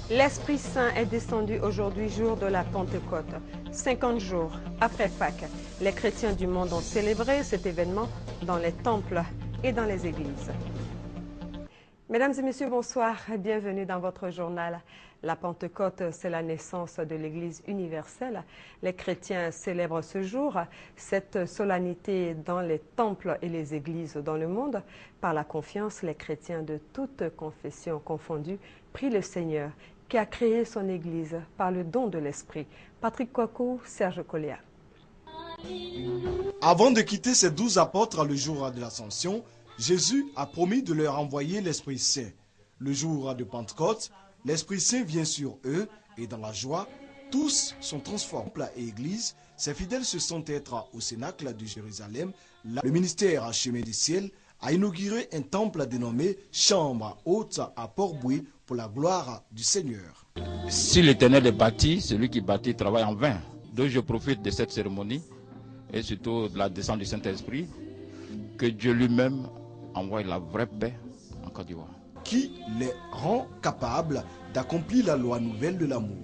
L'Esprit Saint est descendu aujourd'hui, jour de la Pentecôte. 50 jours après Pâques, les chrétiens du monde ont célébré cet événement dans les temples et dans les églises. Mesdames et messieurs, bonsoir. Bienvenue dans votre journal. La Pentecôte, c'est la naissance de l'Église universelle. Les chrétiens célèbrent ce jour, cette solennité dans les temples et les églises dans le monde. Par la confiance, les chrétiens de toutes confessions confondues prient le Seigneur qui a créé son Église par le don de l'Esprit. Patrick Kwaku, Serge Coléa. Avant de quitter ses 12 apôtres le jour de l'Ascension, Jésus a promis de leur envoyer l'Esprit Saint. Le jour de Pentecôte, l'Esprit Saint vient sur eux et dans la joie, tous sont transformés et Église. Ses fidèles se sentent être au Cénacle de Jérusalem. Là, le ministère Chemin du Ciel a inauguré un temple dénommé Chambre Haute à Port-Boué pour la gloire du Seigneur. Si l'Éternel est bâti, celui qui bâtit travaille en vain. Donc je profite de cette cérémonie et surtout de la descente du Saint-Esprit, que Dieu lui-même envoie la vraie paix en Côte d'Ivoire. Qui les rend capables d'accomplir la loi nouvelle de l'amour.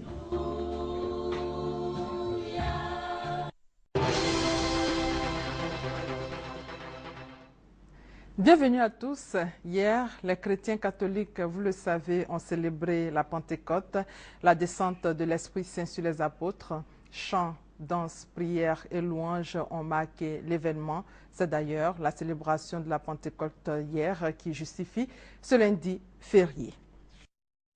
Bienvenue à tous. Hier, les chrétiens catholiques, vous le savez, ont célébré la Pentecôte, la descente de l'Esprit Saint sur les apôtres. Chants, danses, prières et louanges ont marqué l'événement. C'est d'ailleurs la célébration de la Pentecôte hier qui justifie ce lundi férié.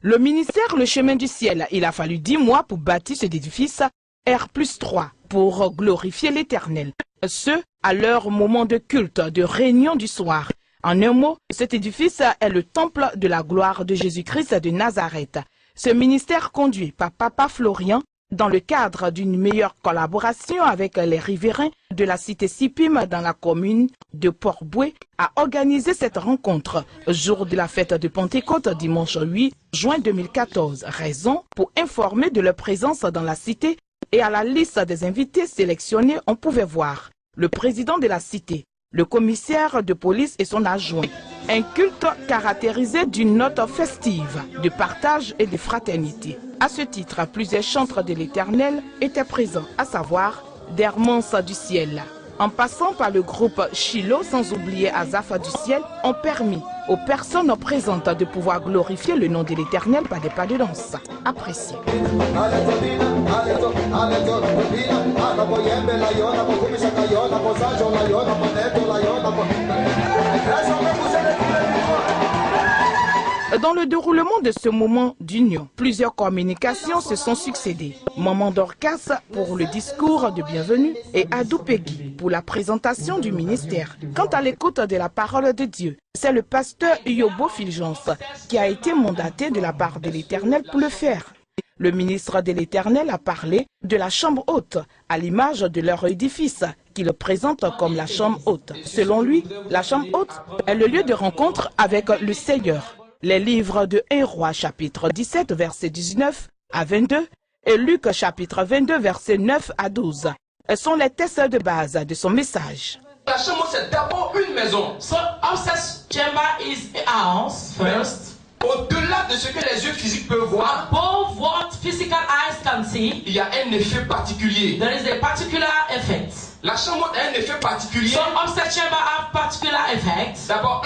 Le ministère Le Chemin du Ciel, il a fallu 10 mois pour bâtir cet édifice R+3 pour glorifier l'Éternel. Ce, à leur moment de culte, de réunion du soir. En un mot, cet édifice est le temple de la gloire de Jésus-Christ de Nazareth. Ce ministère conduit par Papa Florian, dans le cadre d'une meilleure collaboration avec les riverains de la cité Sipim dans la commune de Port-Boué, a organisé cette rencontre, jour de la fête de Pentecôte, dimanche 8 juin 2014. Raison pour informer de leur présence dans la cité et à la liste des invités sélectionnés, on pouvait voir le président de la cité, le commissaire de police et son adjoint. Un culte caractérisé d'une note festive, de partage et de fraternité. À ce titre, plusieurs chantres de l'Éternel étaient présents, à savoir d'Hermance du Ciel. En passant par le groupe Shiloh, sans oublier Azaph du Ciel, ont permis aux personnes présentes de pouvoir glorifier le nom de l'Éternel par des pas de danse. Appréciez. Dans le déroulement de ce moment d'union, plusieurs communications se sont succédées. Maman Dorcas pour le discours de bienvenue et Adou Pegui pour la présentation du ministère. Quant à l'écoute de la parole de Dieu, c'est le pasteur Yobo Fulgence qui a été mandaté de la part de l'Éternel pour le faire. Le ministre de l'Éternel a parlé de la chambre haute, à l'image de leur édifice, qui le présente comme la chambre haute. Selon lui, la chambre haute est le lieu de rencontre avec le Seigneur. Les livres de 1 Roi chapitre 17 verset 19 à 22 et Luc chapitre 22 verset 9 à 12 sont les textes de base de son message. La chambre c'est d'abord une maison. So upstairs chamber is a house first. Au-delà de ce que les yeux physiques peuvent voir, above what physical eyes can see, il y a un effet particulier. There is a particular effect. La chambre a un effet particulier. So upstairs chamber have particular effects. D'abord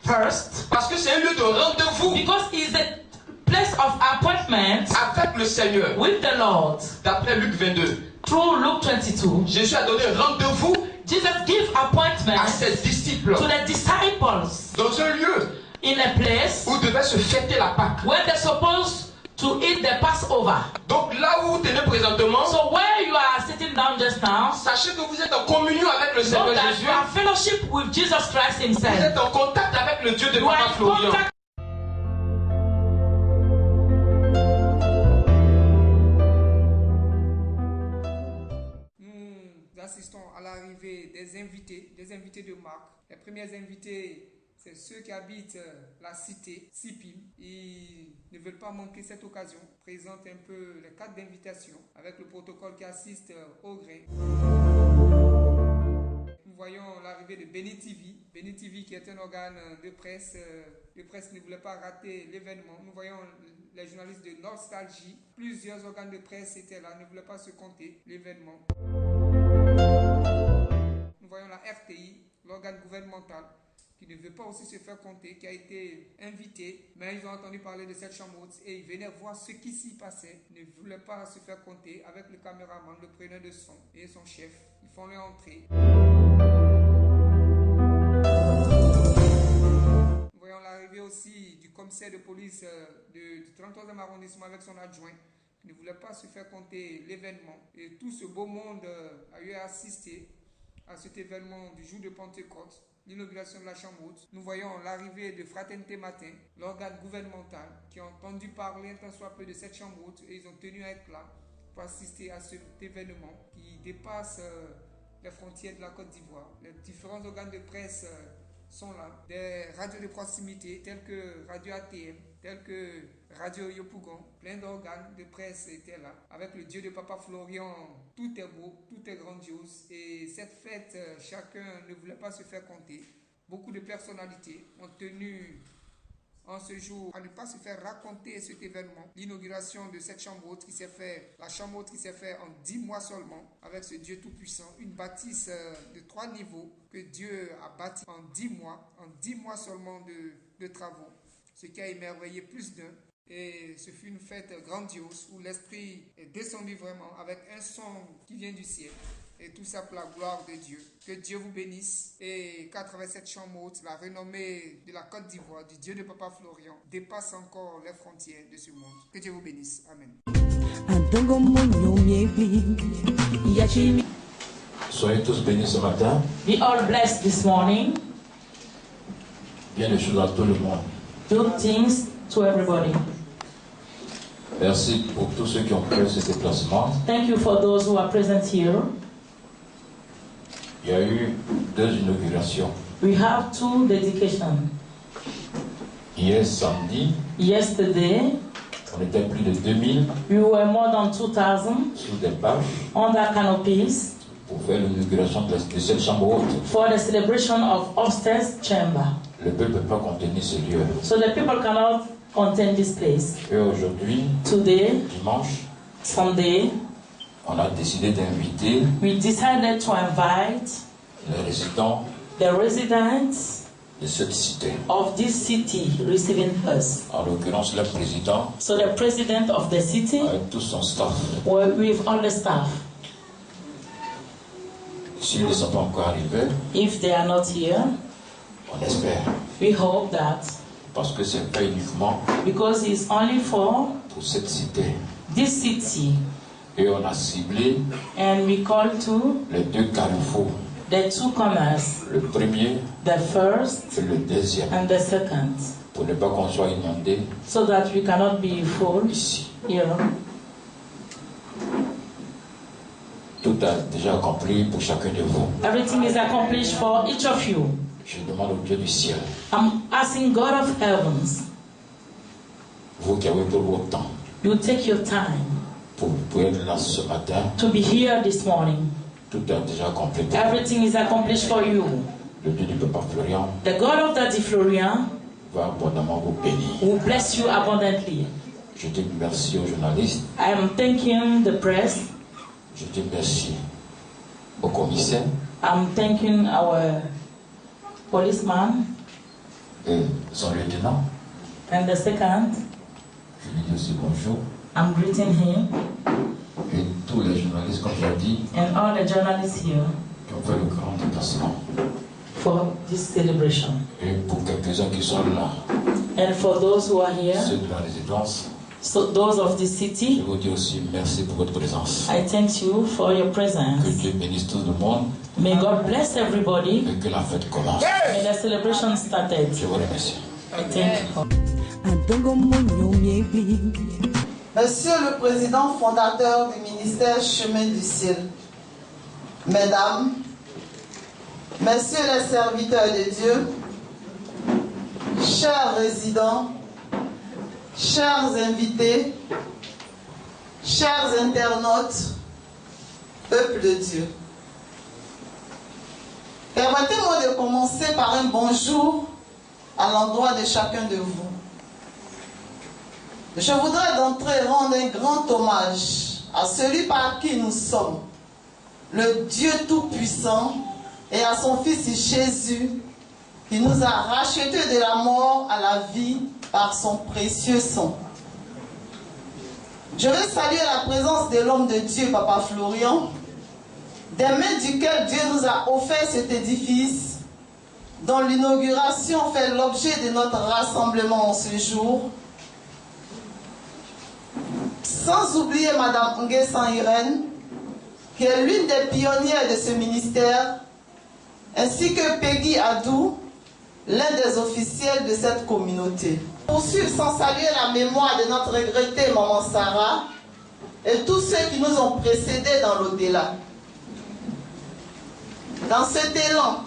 first, parce que c'est un lieu de rendez-vous. Because it's a place of appointment avec le Seigneur. With the Lord. D'après Luc 22. Through Luke 22. Jésus a donné rendez-vous. Jesus gave appointment à ses disciples. To the disciples. Dans un lieu. In a place. Où devait se fêter la Pâque. Where they're supposed to eat the Passover. Donc là où vous tenez présentement. So where you are sitting down just now. Sachez que vous êtes en communion avec le Seigneur Jésus. You are fellowship with Jesus Christ himself. Vous êtes en contact avec le Dieu de Papa Florian. Nous assistons à l'arrivée des invités de marque. Les premiers invités c'est ceux qui habitent la cité, Sipim. Ils ne veulent pas manquer cette occasion. Présente un peu les cartes d'invitation avec le protocole qui assiste au grain. Nous voyons l'arrivée de Béni TV. Béni TV qui est un organe de presse. Le presse ne voulait pas rater l'événement. Nous voyons les journalistes de Nostalgie. Plusieurs organes de presse étaient là, ne voulaient pas se compter l'événement. Nous voyons la RTI, l'organe gouvernemental, qui ne veut pas aussi se faire compter, qui a été invité, mais ils ont entendu parler de cette chambre haute et ils venaient voir ce qui s'y passait, ne voulaient pas se faire compter avec le caméraman, le preneur de son et son chef. Ils font leur entrée. Nous voyons l'arrivée aussi du commissaire de police du 33e arrondissement avec son adjoint, qui ne voulait pas se faire compter l'événement. Et tout ce beau monde a eu à assister à cet événement du jour de Pentecôte, l'inauguration de la chambre haute. Nous voyons l'arrivée de Fraternité Matin, l'organe gouvernemental, qui a entendu parler un tant soit peu de cette chambre haute et ils ont tenu à être là pour assister à cet événement qui dépasse les frontières de la Côte d'Ivoire. Les différents organes de presse sont là. Des radios de proximité telles que Radio ATM, telles que Radio Yopougon, plein d'organes de presse étaient là. Avec le Dieu de Papa Florian, tout est beau, tout est grandiose. Et cette fête, chacun ne voulait pas se faire compter. Beaucoup de personnalités ont tenu en ce jour à ne pas se faire raconter cet événement. L'inauguration de cette chambre haute qui s'est fait, la chambre haute qui s'est fait en 10 mois seulement, avec ce Dieu tout-puissant. Une bâtisse de 3 niveaux que Dieu a bâti en 10 mois seulement de travaux. Ce qui a émerveillé plus d'un. Et ce fut une fête grandiose où l'Esprit est descendu vraiment avec un son qui vient du ciel. Et tout ça pour la gloire de Dieu. Que Dieu vous bénisse et qu'à travers cette chambre haute, la renommée de la Côte d'Ivoire, du Dieu de Papa Florian, dépasse encore les frontières de ce monde. Que Dieu vous bénisse. Amen. Soyez tous bénis ce matin. Be all blessed this morning. Bien les choses à tout le monde. Good things to everybody. Merci pour tous ceux qui ont fait ce déplacement. Thank you for those who are present here. Il y a eu 2 inaugurations. We have 2 dedications. Hier samedi, Yesterday, on était plus de 2000 we were more than 2,000 sous des bâches under canopies pour faire l'inauguration de cette chambre haute. for the celebration of upstairs chamber. Le peuple ne peut pas contenir ce lieu. So the people cannot contain this place. Et aujourd'hui, Today, dimanche, Sunday, on a décidé d'inviter we decided to invite les résidents the residents de cette cité. of this city receiving us. En l'occurrence, le président So the president of the city avec tout son staff. with all the staff. S'ils ne sont pas encore arrivés, If they are not here, on espère. we hope that Parce que c'est pas uniquement because it's only for pour cette cité. this city, Et on a ciblé and we call to les 2 carrefours. the 2 comers, Le premier the first et le deuxième. and the second, Pour ne pas qu'on soit inondé so that we cannot be full ici. here. Tout a déjà accompli pour chacun de vous. Everything is accomplished for each of you. Je demande au Dieu du ciel, I'm asking God of heavens, vous qui avez pris votre temps you take your time pour être là ce matin, to be here this morning. tout a déjà accompli. Everything is accomplished for you. Le Dieu du Papa Florian The God of Daddy Florian va abondamment vous bénir. will bless you abundantly. Je dis merci aux journalistes, I am thanking the press. je dis merci au commissaire I'm thanking our policeman et son lieutenant. and the second. Je lui dis aussi bonjour. I'm greeting him Et tous les journalistes, comme je l'ai dit, and all the journalists here qui ont fait le grand déplacement. for this celebration. Et pour quelques-uns qui sont là, And for those who are here, ceux de la résidence, so those of the je city, vous dis aussi merci pour votre présence. I thank you for your Que presence. Dieu bénisse tout le monde May God bless everybody. et que la fête commence. May the celebration started. Je vous remercie. I thank you. Monsieur le Président fondateur du ministère Chemin du Ciel, Mesdames, Messieurs les serviteurs de Dieu, chers résidents, chers invités, chers internautes, peuple de Dieu. Permettez-moi de commencer par un bonjour à l'endroit de chacun de vous. Je voudrais d'entrée rendre un grand hommage à celui par qui nous sommes, le Dieu Tout-Puissant, et à son Fils Jésus, qui nous a rachetés de la mort à la vie par son précieux sang. Je veux saluer la présence de l'homme de Dieu, Papa Florian, des mains duquel Dieu nous a offert cet édifice, dont l'inauguration fait l'objet de notre rassemblement en ce jour. Sans oublier Madame Nguessan Irène, qui est l'une des pionnières de ce ministère, ainsi que Peggy Adou, l'un des officiels de cette communauté. Poursuivre sans saluer la mémoire de notre regrettée Maman Sarah et tous ceux qui nous ont précédés dans l'au-delà. Dans cet élan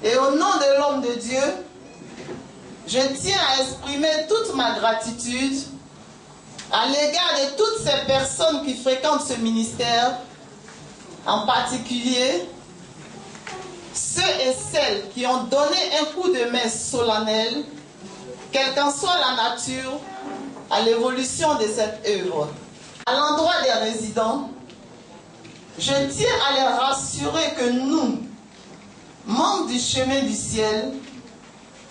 et au nom de l'homme de Dieu, je tiens à exprimer toute ma gratitude à l'égard de toutes ces personnes qui fréquentent ce ministère, en particulier ceux et celles qui ont donné un coup de main solennel, quelle qu'en soit la nature, à l'évolution de cette œuvre. À l'endroit des résidents, je tiens à les rassurer que nous, membres du chemin du ciel,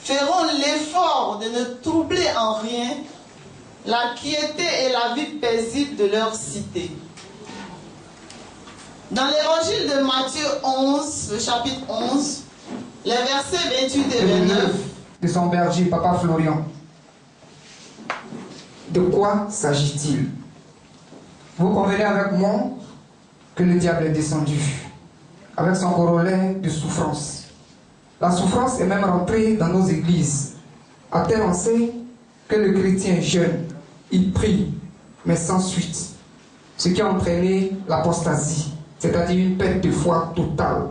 ferons l'effort de ne troubler en rien la quiété et la vie paisible de leur cité. Dans l'évangile de Matthieu 11, le chapitre 11, les versets 28 et 29, de son berger, Papa Florian. De quoi s'agit-il? Vous convenez avec moi que le diable est descendu, avec son corollaire de souffrance. La souffrance est même rentrée dans nos églises, à telle enseigne que le chrétien jeune, il prie, mais sans suite, ce qui a entraîné l'apostasie, c'est-à-dire une perte de foi totale.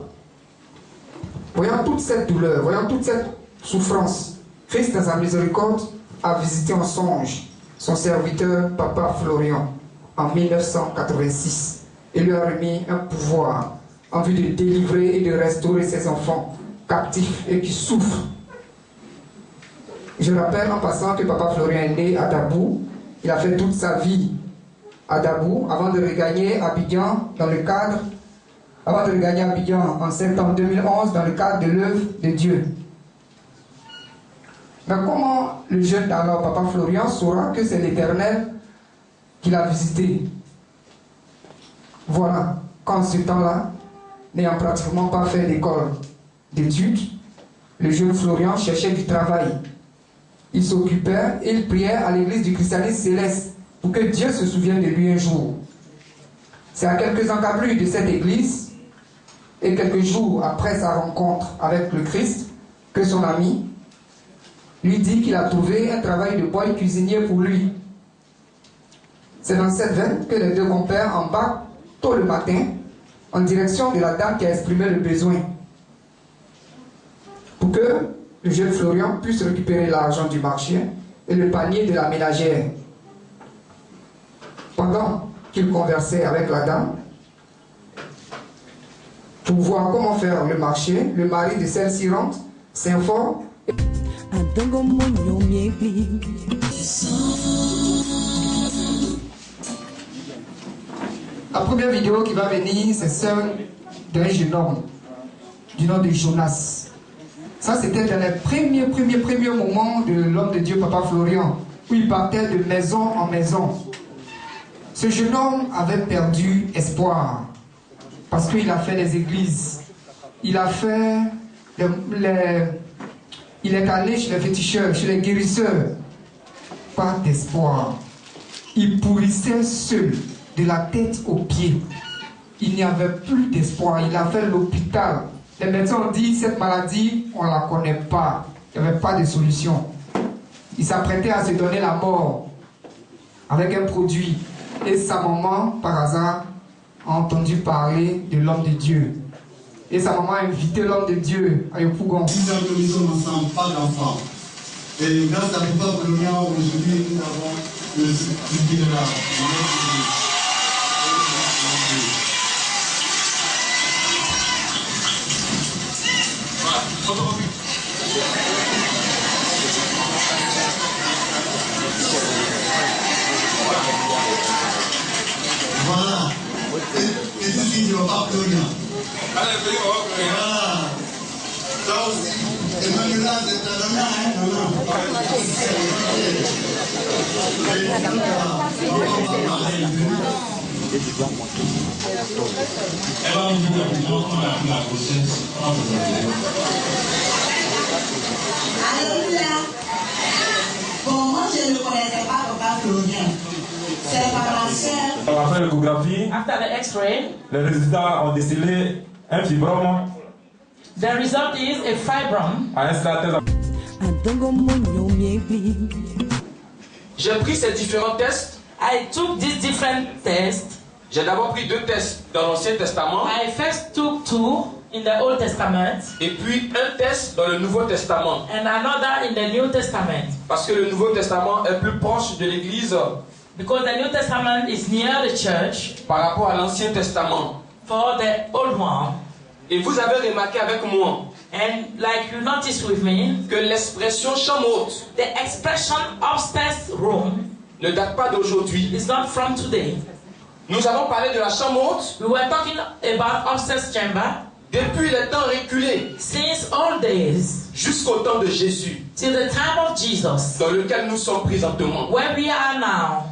Voyant toute cette douleur, voyant toute cette souffrance, Christ dans sa miséricorde a visité en songe son serviteur Papa Florian en 1986 et lui a remis un pouvoir en vue de délivrer et de restaurer ses enfants captifs et qui souffrent. Je rappelle en passant que Papa Florian est né à Dabou. Il a fait toute sa vie à Dabou avant de regagner Abidjan en septembre 2011 dans le cadre de l'œuvre de Dieu. Mais comment le jeune alors Papa Florian saura que c'est l'Éternel qui l'a visité? Voilà, qu'en ce temps-là, n'ayant pratiquement pas fait d'école d'études, le jeune Florian cherchait du travail. Il s'occupait et il priait à l'église du christianisme céleste pour que Dieu se souvienne de lui un jour. C'est à quelques encablures de cette église et quelques jours après sa rencontre avec le Christ que son ami lui dit qu'il a trouvé un travail de boy cuisinier pour lui. C'est dans cette veine que les deux compères embarquent tôt le matin en direction de la dame qui a exprimé le besoin pour que le jeune Florian puisse récupérer l'argent du marché et le panier de la ménagère. Pendant qu'il conversait avec la dame, pour voir comment faire le marché, le mari de celle-ci rentre, s'informe. La première vidéo qui va venir, c'est celle d'un jeune homme du nom de Jonas. Ça, c'était dans les premiers moments de l'homme de Dieu, Papa Florian, où il partait de maison en maison. Ce jeune homme avait perdu espoir, parce qu'il a fait les églises, il a fait il est allé chez les féticheurs, chez les guérisseurs. Pas d'espoir. Il pourrissait seul, de la tête aux pieds. Il n'y avait plus d'espoir. Il a fait l'hôpital. Les médecins ont dit, cette maladie, on ne la connaît pas. Il n'y avait pas de solution. Il s'apprêtait à se donner la mort avec un produit. Et sa maman, par hasard, a entendu parler de l'homme de Dieu. Et sa maman a invité l'homme de Dieu à Yopougon. Plusieurs que nous sommes ensemble, pas d'enfants. Et grâce à Papa Polonia, aujourd'hui, nous avons le itinéraire. Voilà. Et tout ce qui est Papa Polonia. Voilà. Ça aussi. Et même là, c'est un Alléluia. Bon, moi je ne connaissais pas Papa Florien. C'est par la sœur. Après l'échographie, After the X-ray, les résultats ont décelé un fibrome. the result is a fibrom. À un stade J'ai pris ces différents tests. I took these different tests. J'ai d'abord pris 2 tests dans l'Ancien Testament. I first took 2 in the Old Testament. Et puis un test dans le Nouveau Testament. And another in the New Testament. Parce que le Nouveau Testament est plus proche de l'Église. Because the New Testament is near the church. Par rapport à l'Ancien Testament. For the old one. Et vous avez remarqué avec moi. And like you noticed with me, que l'expression chambre haute, the expression upstairs room, ne date pas d'aujourd'hui. It's not from today. Nous avons parlé de la chambre haute. We were talking about upstairs chamber. Depuis les temps reculés. Since all days. Jusqu'au temps de Jésus. Till the time of Jesus. Dans lequel nous sommes présentement. Where we are now.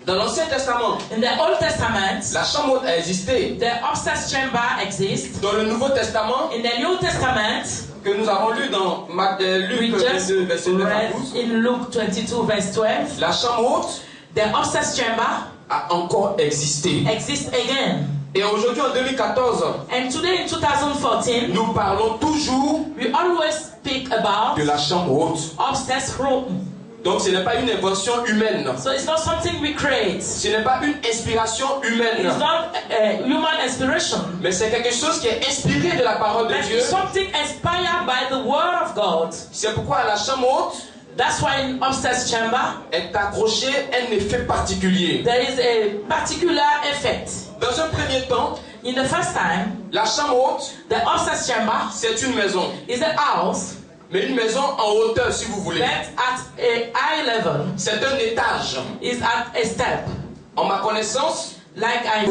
Dans l'Ancien Testament, in the Old Testament, la chambre haute a existé. The upstairs chamber exists. Dans le Nouveau Testament, in the New Testament, que nous avons lu dans Luc 22, verset 9 à 12, in Luke 22, verse 12, la chambre haute, the upstairs chamber, a encore existé. Exists again. Et aujourd'hui en 2014, and today in 2014, nous parlons toujours, we always speak about, de la chambre haute, upstairs room. Donc ce n'est pas une invention humaine. So it's not something we create. Ce n'est pas une inspiration humaine. It's not a human inspiration. Mais c'est quelque chose qui est inspiré de la parole de Dieu. Something inspired by the word of God. C'est pourquoi la chambre haute, that's why in upstairs chamber, est accroché un effet particulier. There is a particular effect. Dans un premier temps, in the first time, la chambre haute, the upstairs chamber, c'est une maison. Is a house. Mais une maison en hauteur, si vous voulez. But at a high level. C'est un étage. Is at a step. En ma connaissance, like I.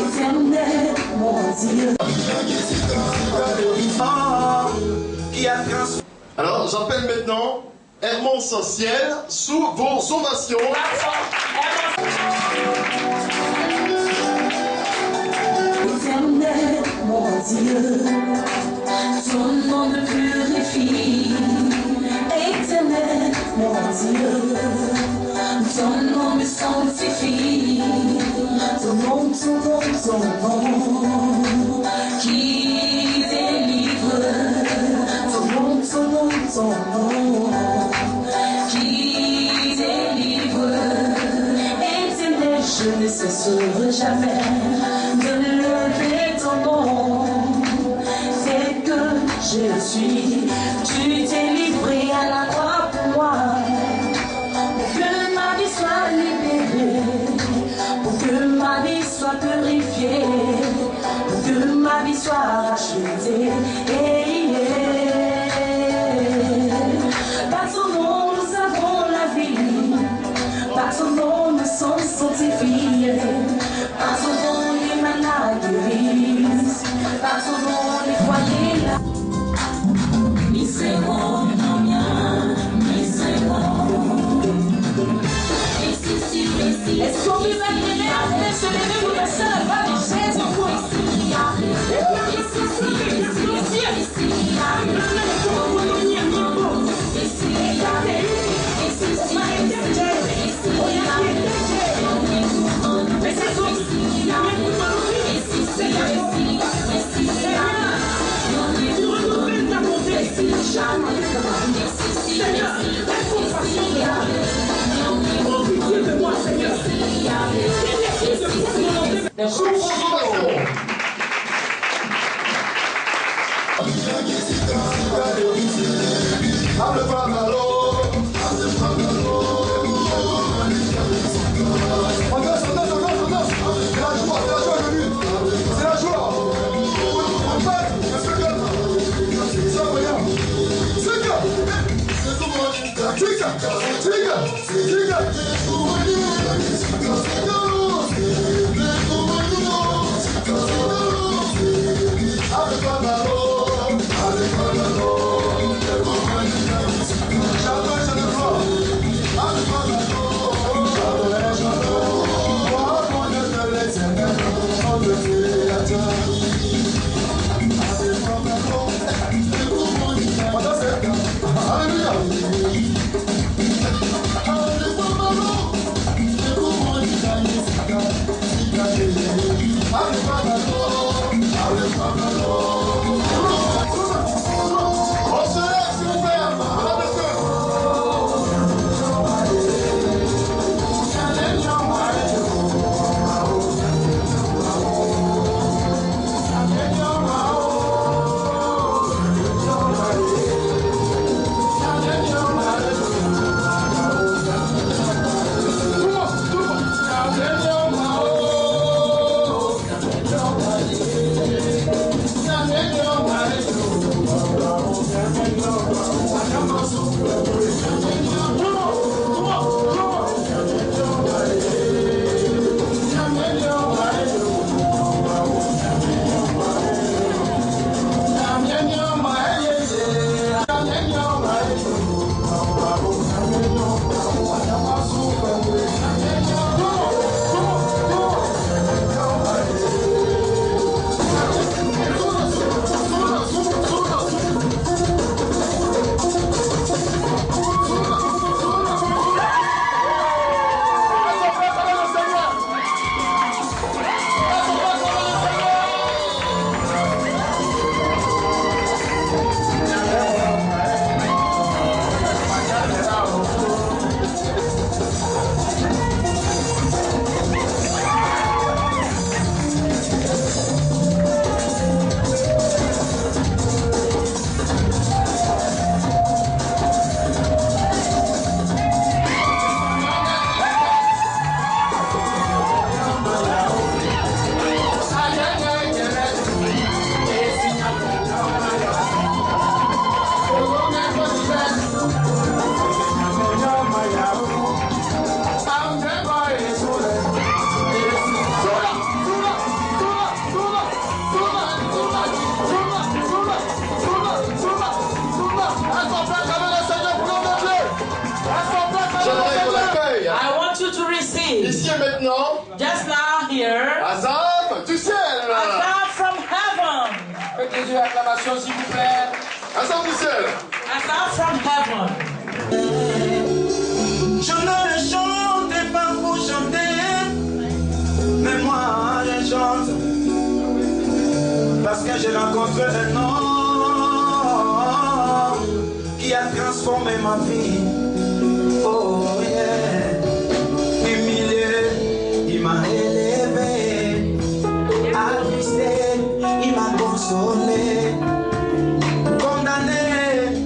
Alors, j'appelle maintenant Hermon Sociel sous vos ovations. Éternel, mon Dieu, ton nom me purifie. Éternel, mon Dieu, ton nom me sanctifie. Ton nom, qui délivre. Ton nom, qui délivre. Éternel, je ne cesserai jamais de lever ton nom. Tel que je suis, tu t'es livré à la croix pour moi. Pour que ma vie soit libérée, pour que ma vie soit purifiée, pour que ma vie soit rachetée. Par ton nom nous avons la vie, par ton nom nous sommes sanctifiés, par ton nom les malades guérissent, par ton nom les foyers là. Est-ce qu'on peut imaginer se lever pour passer la voie des chaises en quoi? Abre Just now here. Azaf du ciel. Azaf from heaven. Faites des yeux acclamations s'il vous plaît. Azaf du ciel. Azaf from heaven. Je ne chante pas pour chanter, mais moi je chante parce que j'ai rencontré un homme qui a transformé ma vie. Oh yeah, humilié, il m'a élevé, attristé, il m'a consolé, condamné,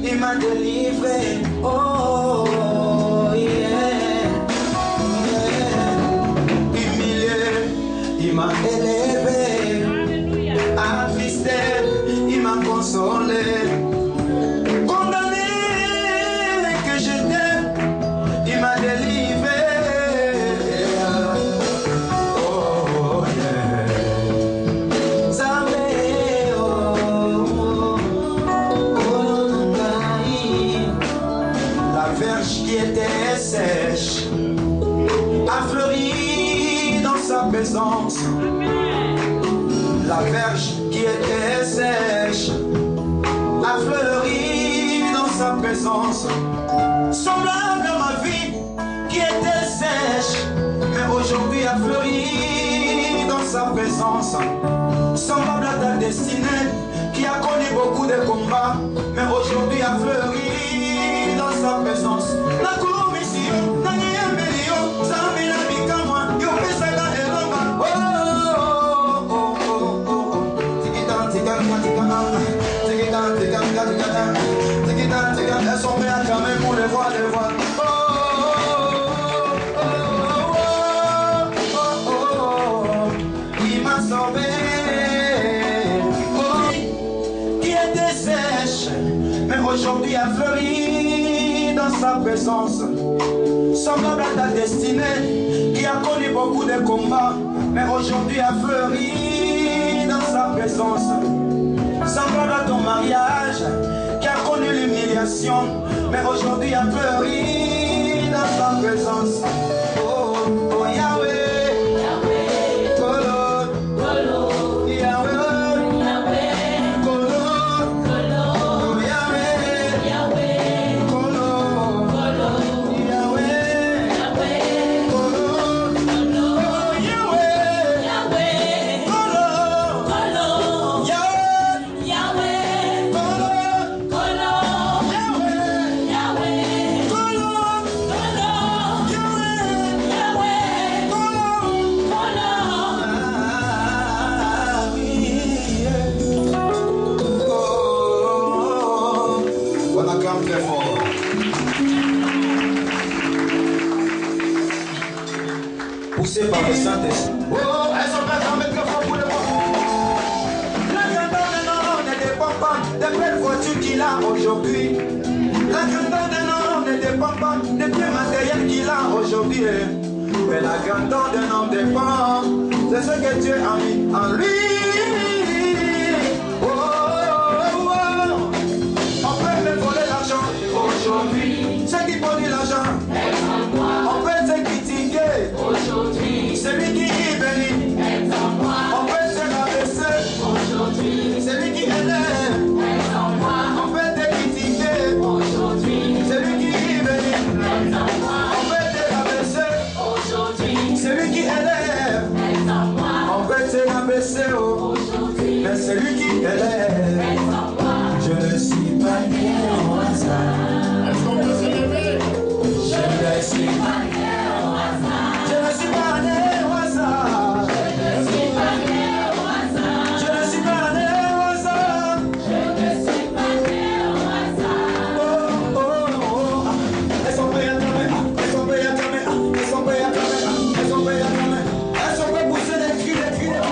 il m'a délivré. Oh yeah, humilié, il m'a élevé, attristé, il m'a consolé. Sèche, a fleuri dans sa présence. La verge qui était sèche a fleuri dans sa présence. Semblable à ma vie qui était sèche, mais aujourd'hui a fleuri dans sa présence. Semblable à ta destinée qui a connu beaucoup de combats, mais aujourd'hui a fleuri dans sa présence. La commission, la million, ça m'a mis comme moi, yo pesa la elonga. Oh oh oh oh, tika tika tika, elles sont prêtes quand même pour les voir, les voir. Il m'a sauvé, qui était sèche, mais aujourd'hui a fleuri dans sa présence. Semblable à ta destinée, qui a connu beaucoup de combats, mais aujourd'hui a fleuri dans sa présence. Semblable à ton mariage, qui a connu l'humiliation, mais aujourd'hui a fleuri dans sa présence. Oh, oh Yahweh. Poussé par le Saint-Esprit. Oh, elles sont prêtes à mettre le fond pour le moment. La grandeur d'un homme ne dépend pas des belles voitures qu'il a aujourd'hui. La grandeur d'un homme ne dépend pas des biens matériels qu'il a aujourd'hui. Mais la grandeur d'un homme dépend de ce que Dieu a mis en lui. Oh, oh, oh. On peut me voler l'argent aujourd'hui. Ceux qui volent l'argent, on peut se critiquer. Aujourd'hui, celui qui est béni, on peut se rabaisser. Aujourd'hui, celui qui élève, on peut te critiquer. Aujourd'hui, celui qui est béni, on peut te rabaisser. Aujourd'hui, celui qui élève, on peut te rabaisser. Mais celui qui élève, je ne suis pas né au hasard. Est-ce qu'on peut se lever? Je ne suis pas né au hasard. Je ne suis pas né au hasard. Je ne suis pas né au hasard. Je ne suis pas né au hasard. Je ne suis pas né au hasard. Oh oh oh. Elles sont prêtes à tomber. Elles sont prêtes à tomber. Elles sont prêtes à tomber. Elles sont prêtes à tomber. Elles sont prêtes à pousser des cris, des cris, des cris.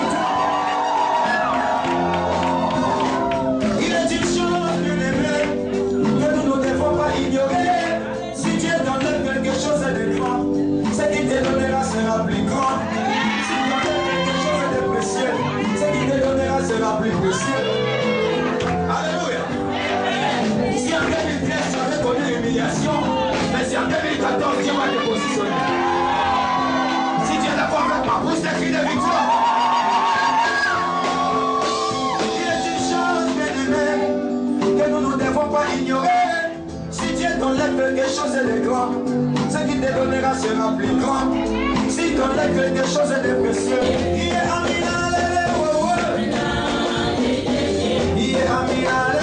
chose de grand, ce qui te donnera sera plus grand. Si ton œil quelque chose de précieux, il est Amina, il est Amina,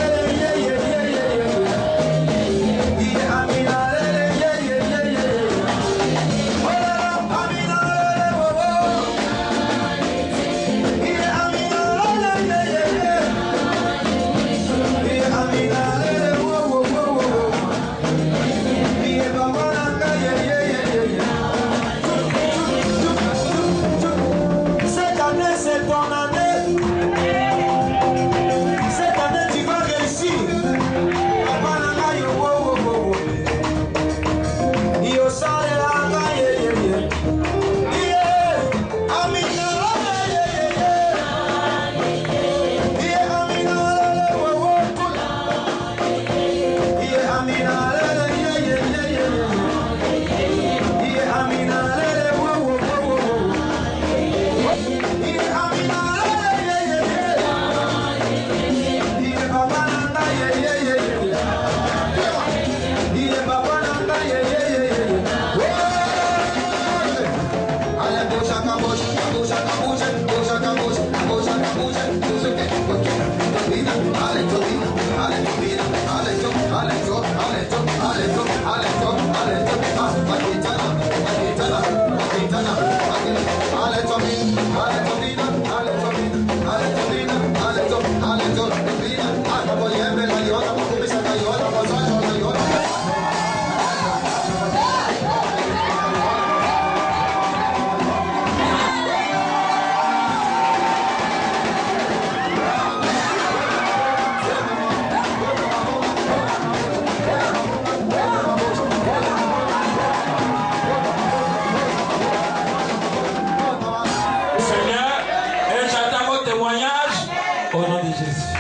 Seigneur, et j'attends vos témoignages au nom de Jésus.